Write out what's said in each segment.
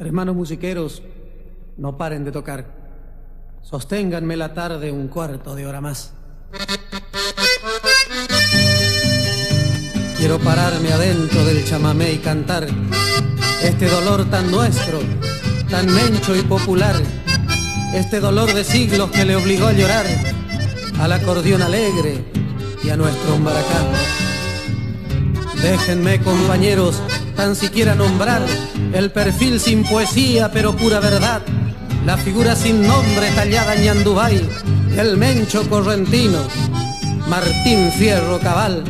Hermanos musiqueros, no paren de tocar. Sosténganme la tarde un cuarto de hora más. Quiero pararme adentro del chamamé y cantar este dolor tan nuestro, tan mencho y popular, este dolor de siglos que le obligó a llorar al acordeón alegre y a nuestro maracá. Déjenme, compañeros, tan siquiera nombrar el perfil sin poesía pero pura verdad, la figura sin nombre tallada en Ñandubay, el mencho correntino, Martín Fierro Cabal.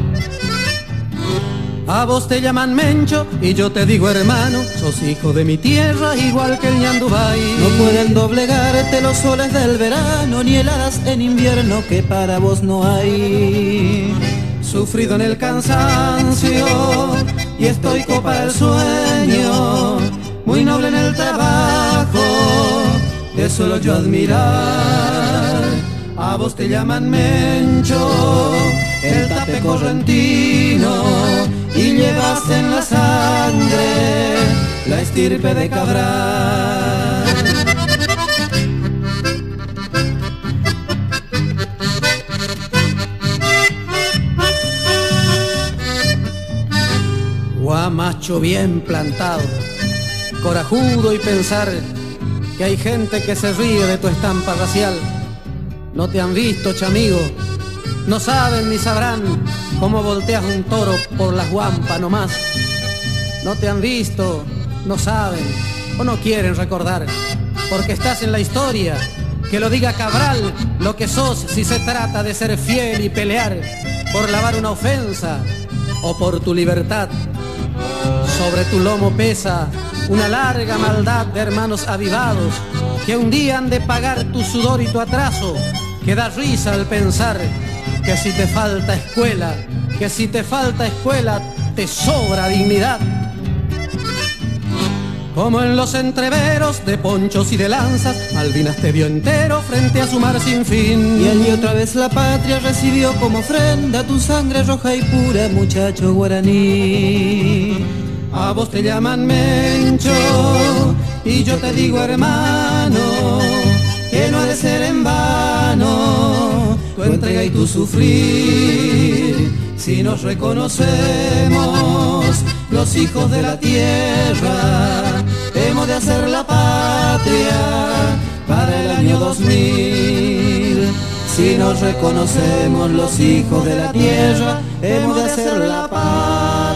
A vos te llaman mencho y yo te digo hermano, sos hijo de mi tierra igual que el Ñandubay. No pueden doblegarte los soles del verano, ni heladas en invierno que para vos no hay. Sufrido en el cansancio y estoico para el sueño, muy noble en el trabajo, te suelo yo admirar. A vos te llaman mencho, el tape correntino, y llevas en la sangre la estirpe de Cabral. Guamacho bien plantado, corajudo y pensar que hay gente que se ríe de tu estampa racial. No te han visto, chamigo, no saben ni sabrán cómo volteas un toro por las guampas nomás. No te han visto, no saben o no quieren recordar, porque estás en la historia. Que lo diga Cabral, lo que sos si se trata de ser fiel y pelear por lavar una ofensa o por tu libertad. Sobre tu lomo pesa una larga maldad de hermanos avivados que un día han de pagar tu sudor y tu atraso, que da risa al pensar que si te falta escuela, que si te falta escuela te sobra dignidad. Como en los entreveros de ponchos y de lanzas, Malvinas te vio entero frente a su mar sin fin. Y allí otra vez la patria recibió como ofrenda tu sangre roja y pura, muchacho guaraní. A vos te llaman mencho y yo te digo hermano, que no ha de ser en vano tu entrega y tu sufrir. Si nos reconocemos los hijos de la tierra, hemos de hacer la patria para el año 2000. Si nos reconocemos los hijos de la tierra, hemos de hacer la patria